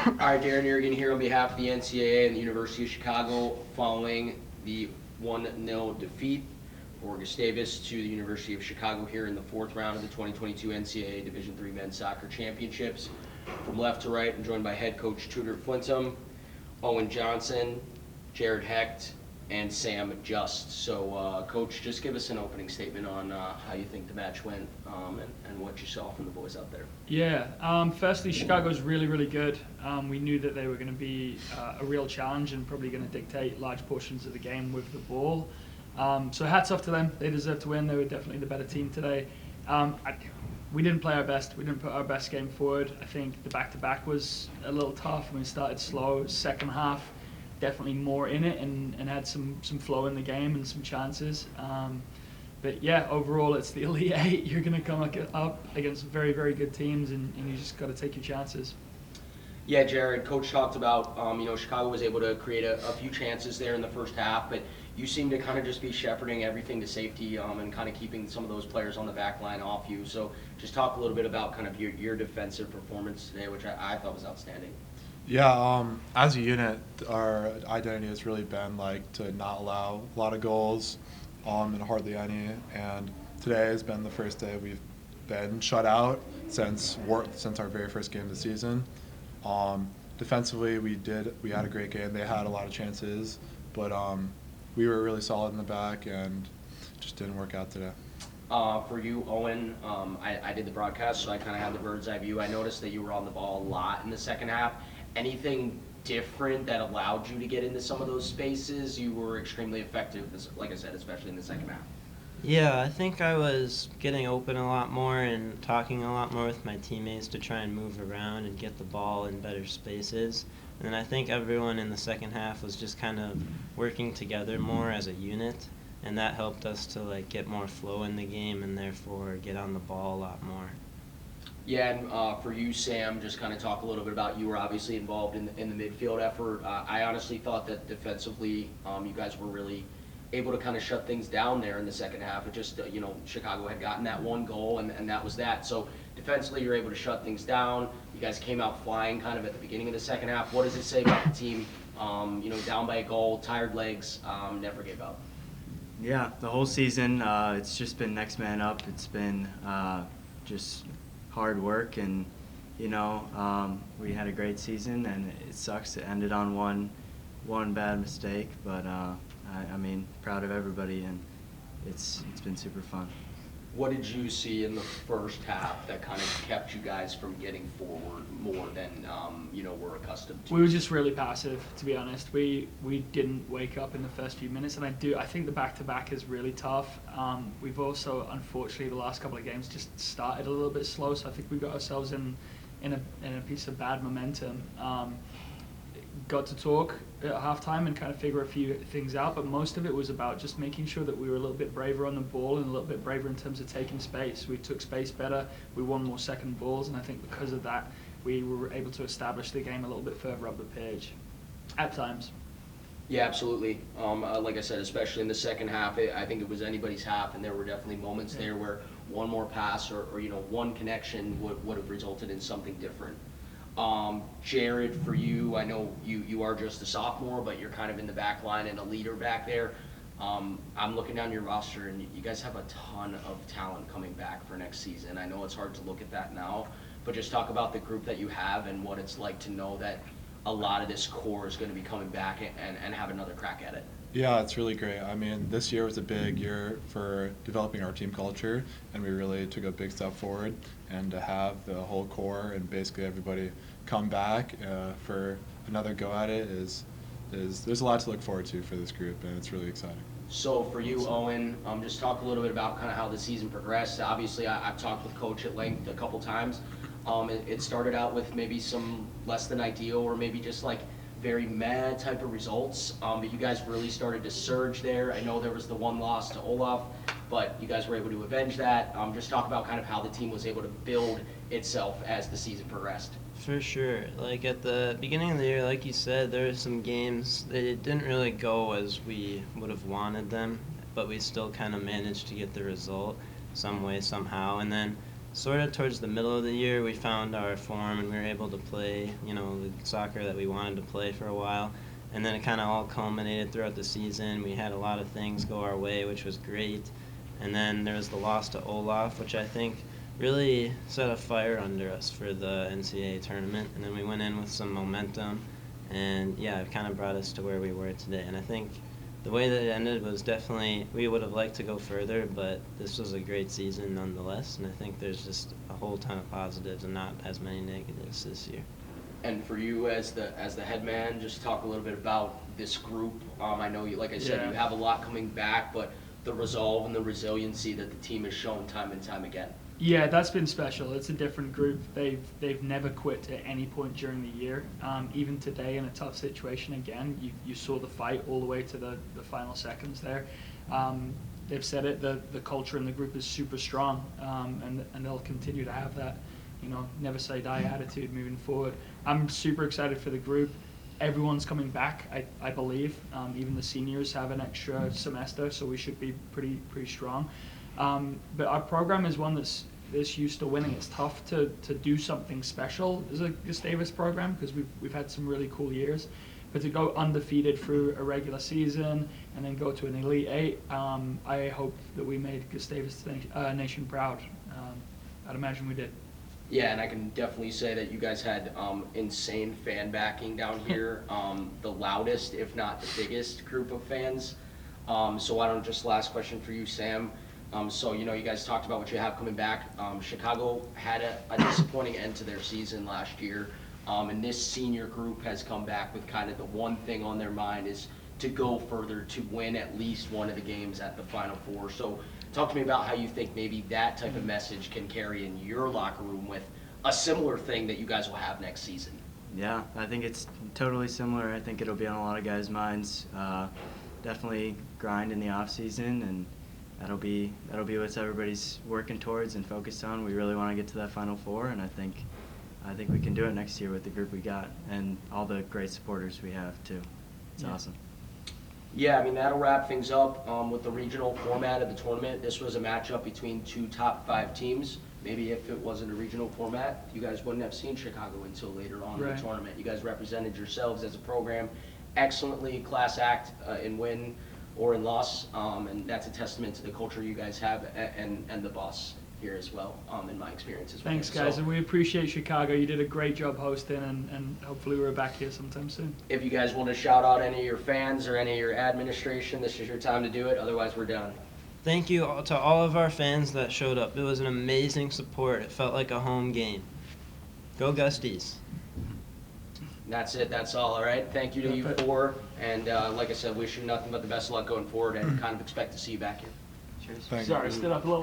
All right, Darren Yergin here on behalf of the NCAA and the University of Chicago following the 1-0 defeat for Gustavus to the University of Chicago here in the fourth round of the 2022 NCAA Division III Men's Soccer Championships. From left to right, I'm joined by head coach Tudor Flintum, Owen Johnson, Jared Hecht, and Sam Just. So, Coach, just give us an opening statement on how you think the match went and what you saw from the boys out there. Yeah, firstly, Chicago's really, really good. We knew that they were going to be a real challenge and probably going to dictate large portions of the game with the ball. So hats off to them. They deserve to win. They were definitely the better team today. We didn't play our best. We didn't put our best game forward. I think the back-to-back was a little tough. We started slow. Second half, definitely more in it and had some flow in the game and some chances. But yeah, overall, it's the Elite Eight. You're going to come up against very, very good teams, and you just got to take your chances. Yeah, Jared, Coach talked about, Chicago was able to create a few chances there in the first half, but you seem to kind of just be shepherding everything to safety and kind of keeping some of those players on the back line off you. So just talk a little bit about kind of your defensive performance today, which I thought was outstanding. Yeah, as a unit, our identity has really been to not allow a lot of goals and hardly any. And today has been the first day we've been shut out since our very first game of the season. Defensively, we had a great game. They had a lot of chances, but we were really solid in the back and just didn't work out today. For you, Owen, I did the broadcast, so I kind of had the bird's eye view. I noticed that you were on the ball a lot in the second half. Anything different that allowed you to get into some of those spaces? You were extremely effective, like I said, especially in the second half. Yeah, I think I was getting open a lot more and talking a lot more with my teammates to try and move around and get the ball in better spaces. And I think everyone in the second half was just kind of working together more as a unit, and that helped us to get more flow in the game and therefore get on the ball a lot more. Yeah, and for you, Sam, just kind of talk a little bit about, you were obviously involved in the midfield effort. I honestly thought that defensively you guys were really able to kind of shut things down there in the second half. It just, Chicago had gotten that one goal, and that was that. So defensively, you're able to shut things down. You guys came out flying kind of at the beginning of the second half. What does it say about the team? Down by a goal, tired legs, never gave up. Yeah, the whole season, it's just been next man up. It's been just hard work, and we had a great season, and it sucks to end it on one bad mistake, but proud of everybody, and it's been super fun. What did you see in the first half that kind of kept you guys from getting forward more than we're accustomed to? We were just really passive, to be honest. We didn't wake up in the first few minutes, and I think the back-to-back is really tough. We've also, unfortunately, the last couple of games just started a little bit slow, so I think we got ourselves in a piece of bad momentum. Got to talk at halftime and kind of figure a few things out, but most of it was about just making sure that we were a little bit braver on the ball and a little bit braver in terms of taking space. We took space better, we won more second balls, and I think because of that, we were able to establish the game a little bit further up the pitch at times. Yeah, absolutely. Like I said, especially in the second half, I think it was anybody's half, and there were definitely moments there where one more pass or one connection would have resulted in something different. Jared, for you, I know you are just a sophomore, but you're kind of in the back line and a leader back there. I'm looking down your roster, and you guys have a ton of talent coming back for next season. I know it's hard to look at that now, but just talk about the group that you have and what it's like to know that a lot of this core is going to be coming back and have another crack at it. Yeah, it's really great. This year was a big year for developing our team culture, and we really took a big step forward. And to have the whole core and basically everybody come back for another go at it is there's a lot to look forward to for this group, and it's really exciting. So for you, Owen, just talk a little bit about kind of how the season progressed. Obviously, I've talked with Coach at length a couple times. It started out with maybe some less than ideal or maybe just very mad type of results, but you guys really started to surge there. I know there was the one loss to Olaf, but you guys were able to avenge that. Just talk about kind of how the team was able to build itself as the season progressed. For sure. At the beginning of the year, like you said, there were some games that didn't really go as we would have wanted them, but we still kind of managed to get the result some way, somehow. And then sort of towards the middle of the year, we found our form and we were able to play, the soccer that we wanted to play for a while. And then it kind of all culminated throughout the season. We had a lot of things go our way, which was great. And then there was the loss to Olaf, which I think really set a fire under us for the NCAA tournament. And then we went in with some momentum. And, yeah, it kind of brought us to where we were today. And I think the way that it ended was definitely, we would have liked to go further, but this was a great season nonetheless. And I think there's just a whole ton of positives and not as many negatives this year. And for you as the head man, just talk a little bit about this group. I know you, like I said, Yeah. you have a lot coming back, but the resolve and the resiliency that the team has shown time and time again. Yeah, that's been special. It's a different group. They've never quit at any point during the year. Even today in a tough situation again, you saw the fight all the way to the final seconds there. They've said it, the culture in the group is super strong, and they'll continue to have that, never say die attitude moving forward. I'm super excited for the group. Everyone's coming back, I believe. Even the seniors have an extra semester, so we should be pretty strong. But our program is one that's used to winning. It's tough to do something special as a Gustavus program because we've had some really cool years. But to go undefeated through a regular season and then go to an Elite Eight, I hope that we made Gustavus Nation proud. I'd imagine we did. Yeah, and I can definitely say that you guys had insane fan backing down here, the loudest, if not the biggest group of fans. So why don't just last question for you, Sam. So, you guys talked about what you have coming back. Chicago had a disappointing end to their season last year, and this senior group has come back with kind of the one thing on their mind is to go further, to win at least one of the games at the Final Four. So talk to me about how you think maybe that type of message can carry in your locker room with a similar thing that you guys will have next season. Yeah, I think it's totally similar. I think it'll be on a lot of guys' minds. Definitely grind in the off season, and that'll be what everybody's working towards and focused on. We really want to get to that Final Four, and I think we can do it next year with the group we got and all the great supporters we have too. It's awesome. Yeah, I mean, that'll wrap things up with the regional format of the tournament. This was a matchup between two top 5 teams. Maybe if it wasn't a regional format, you guys wouldn't have seen Chicago until later on in the tournament. You guys represented yourselves as a program excellently, class act in win or in loss, and that's a testament to the culture you guys have and the boss here as well, in my experience as well. Thanks, guys, and we appreciate Chicago. You did a great job hosting, and hopefully we're back here sometime soon. If you guys want to shout out any of your fans or any of your administration, this is your time to do it. Otherwise, we're done. Thank you to all of our fans that showed up. It was an amazing support. It felt like a home game. Go Gusties. That's it. That's all right? Thank you to you four. And like I said, wish you nothing but the best of luck going forward and kind of expect to see you back here. Cheers. Thank Sorry, you. stood up a little